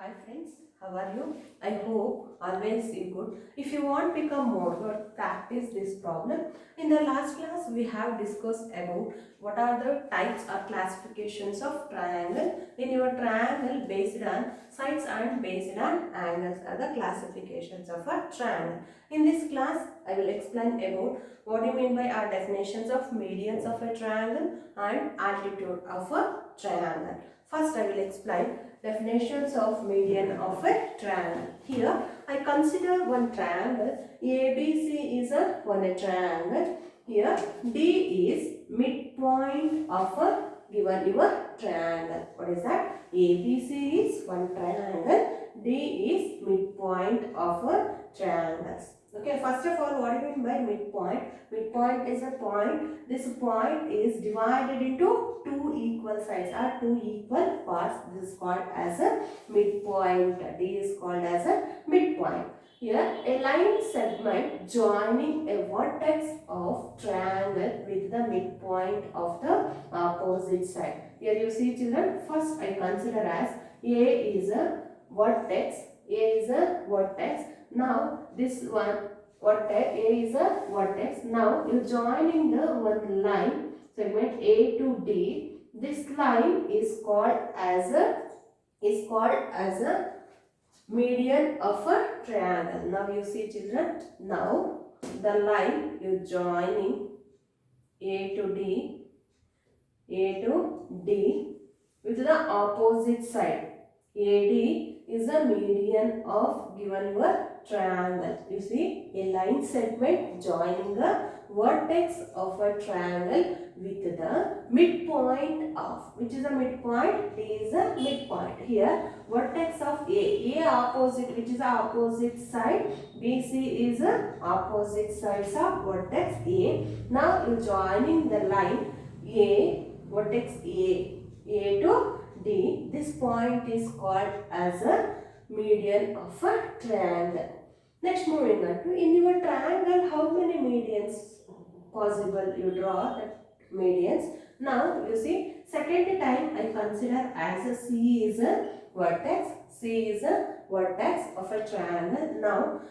Hi friends, how are you? I hope always you good. If you want to become more good, practice this problem. In the last class, we have discussed about what are the types or classifications of triangle. In your triangle, based on sides and based on angles are the classifications of a triangle. In this class, I will explain about what do you mean by our definitions of medians of a triangle and altitude of a triangle. First, I will explain definitions of median of a triangle. Here I consider one triangle. ABC is a one triangle. Here D is midpoint of a given your triangle. What is that? ABC is one triangle. D is midpoint of a triangle. Okay, first of all, what do you mean by midpoint? Midpoint is a point. This point is divided into two equal sides or two equal parts. This is called as a midpoint. D is called as a midpoint. Here, a line segment joining a vertex of triangle with the midpoint of the opposite side. Here you see children, first I consider as A is a vertex. A is a vertex. Now this one vertex, A is a vertex. Now you joining the one line segment A to D. This line is called as a median of a triangle. Now you see children. Now the line you joining A to D with the opposite side. AD is the median of given your triangle. You see a line segment joining a vertex of a triangle with the midpoint of, which is a midpoint, D is a midpoint. Here vertex of A opposite, which is the opposite side, BC is a opposite sides of vertex A. Now you joining the line vertex A to D. This point is called as a median of a triangle. Next, moving on to, in your triangle, how many medians possible you draw the medians. Now you see, second time I consider as a C is a vertex. C is a vertex of a triangle. Now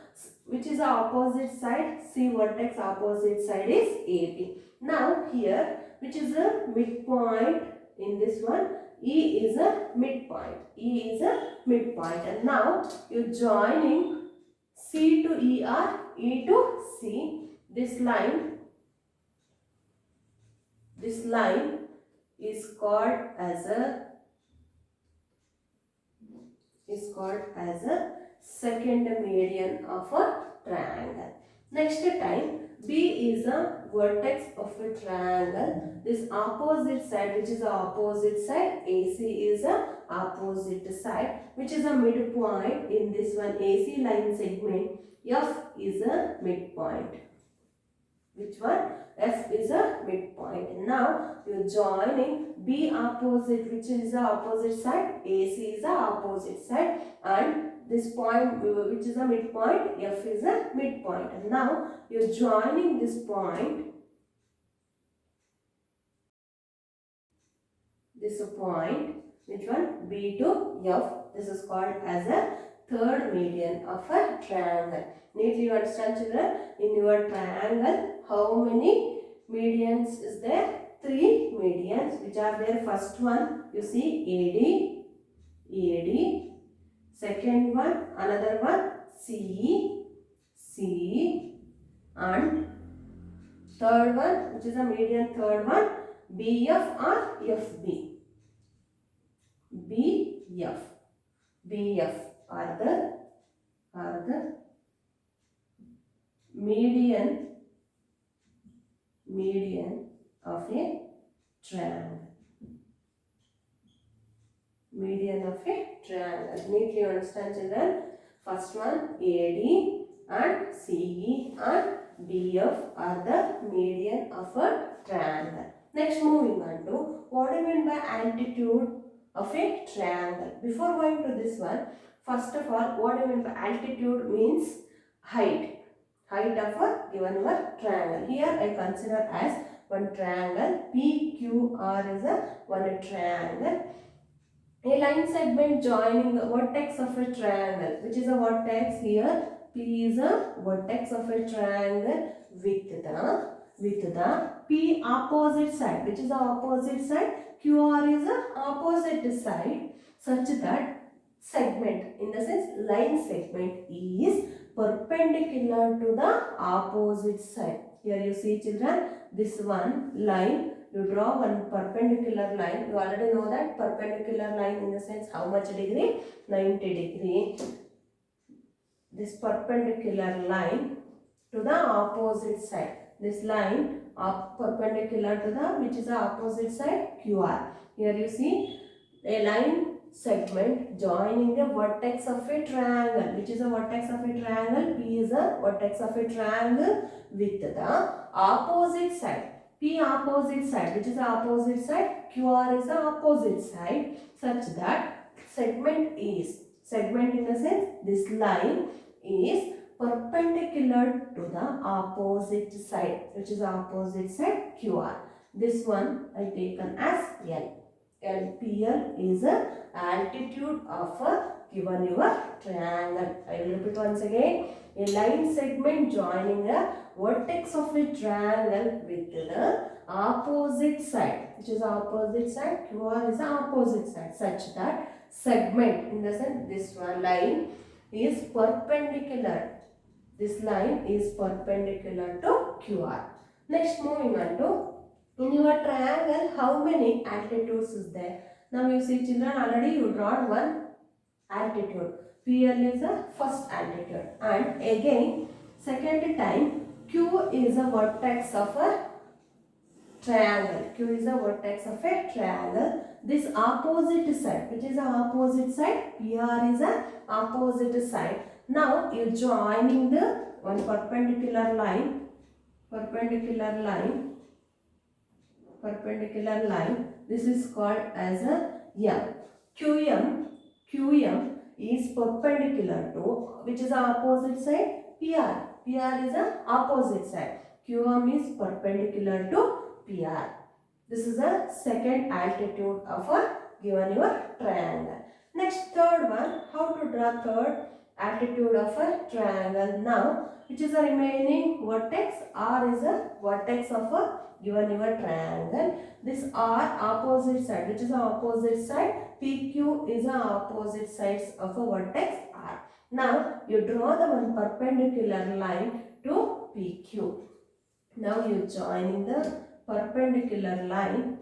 which is the opposite side? C vertex opposite side is AB. Now here, which is a midpoint in this one, E is a midpoint. E is a midpoint. And now you joining C to E or E to C. This line is called as a second median of a triangle. Next time, B is a vertex of a triangle. This opposite side, which is the opposite side, AC is a opposite side, which is a midpoint in this one AC line segment. F is a midpoint. Which one? F is a midpoint. Now you are joining B opposite, which is the opposite side, AC is the opposite side, and this point which is a midpoint, F is a midpoint. And now you are joining this point, which one? B to F. This is called as a third median of a triangle. Neatly you understand children? In your triangle, how many medians is there? 3 medians, which are there. First one you see AD. Second one, another one C, and third one, which is a median, third one BF or FB. BF are the median of a triangle. Median of a triangle. Neatly understand children. First one AD and CE and BF are the median of a triangle. Next, moving on to what do you mean by altitude of a triangle. Before going to this one, first of all, what do you mean by altitude? Means height of a given triangle. Here I consider as one triangle. PQR is a one triangle. A line segment joining the vertex of a triangle, which is a vertex here. P is a vertex of a triangle with the P opposite side, which is the opposite side. QR is the opposite side, such that segment, in the sense line segment, is perpendicular to the opposite side. Here you see, children, this one line, you draw one perpendicular line. You already know that perpendicular line, in the sense how much degree? 90 degree. This perpendicular line to the opposite side. This line perpendicular to the, which is the opposite side, QR. Here you see a line segment joining the vertex of a triangle, which is a vertex of a triangle. P is a vertex of a triangle with the opposite side. P opposite side, which is the opposite side. QR is the opposite side, such that segment in the sense this line is perpendicular to the opposite side, which is the opposite side, QR. This one I taken as L. LPL is a altitude of a given your triangle. I will repeat once again. A line segment joining a vertex of a triangle with the opposite side, which is opposite side. QR is the opposite side, such that segment, in the sense this one line is perpendicular. This line is perpendicular to QR. Next, moving on to, in your triangle, how many altitudes is there? Now you see, children, already you drawn one altitude. PL is the first altitude, and again second time Q is a vertex of a triangle. Q is the vertex of a triangle. This opposite side, which is the opposite side, PR is the opposite side. Now you joining the one perpendicular line. This is called as a M. QM is perpendicular to, which is the opposite side, PR. PR is the opposite side. QM is perpendicular to PR. This is the second altitude of a given your triangle. Next, third one, how to draw third altitude of a triangle. Now, which is the remaining vertex? R is a vertex of a given your triangle. This R opposite side, which is the opposite side. PQ is the opposite sides of a vertex R. Now, you draw the one perpendicular line to PQ. Now, you joining the perpendicular line,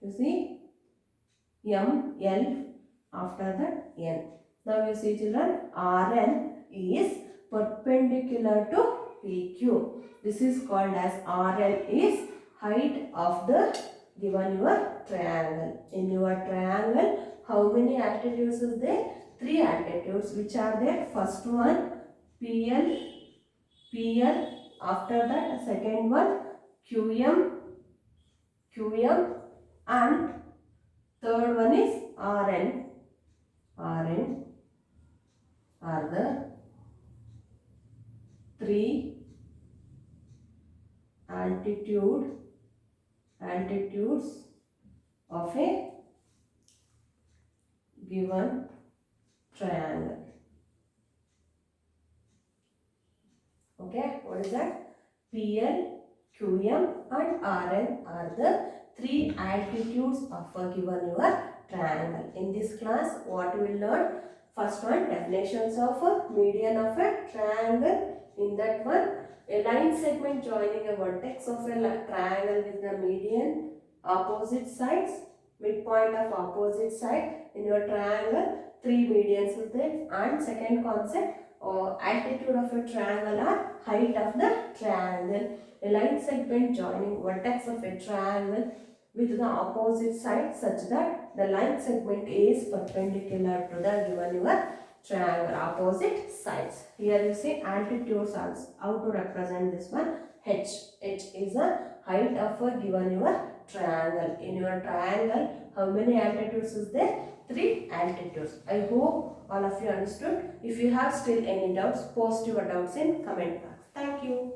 you see M, L, after that N. Now you see, children, RN is perpendicular to PQ. This is called as RL is height of the given your triangle. In your triangle, how many altitudes is there? 3 altitudes. Which are there? First one PL, after that second one QM, and third one is RN are the 3 altitudes of a given triangle. Okay, what is that? PL, QM and RN are the 3 altitudes of a given your triangle. In this class, what we will learn? First one, definitions of a median of a triangle. In that one, a line segment joining a vertex of a triangle with the median, opposite sides, midpoint of opposite side. In your triangle, 3 medians is there. And second concept, altitude of a triangle or height of the triangle. A line segment joining vertex of a triangle with the opposite side, such that the line segment is perpendicular to the given your triangle opposite sides. Here you see altitudes also. How to represent this one? H. H is the height of a given your triangle. In your triangle, how many altitudes is there? three altitudes. I hope all of you understood. If you have still any doubts, post your doubts in comment box. Thank you.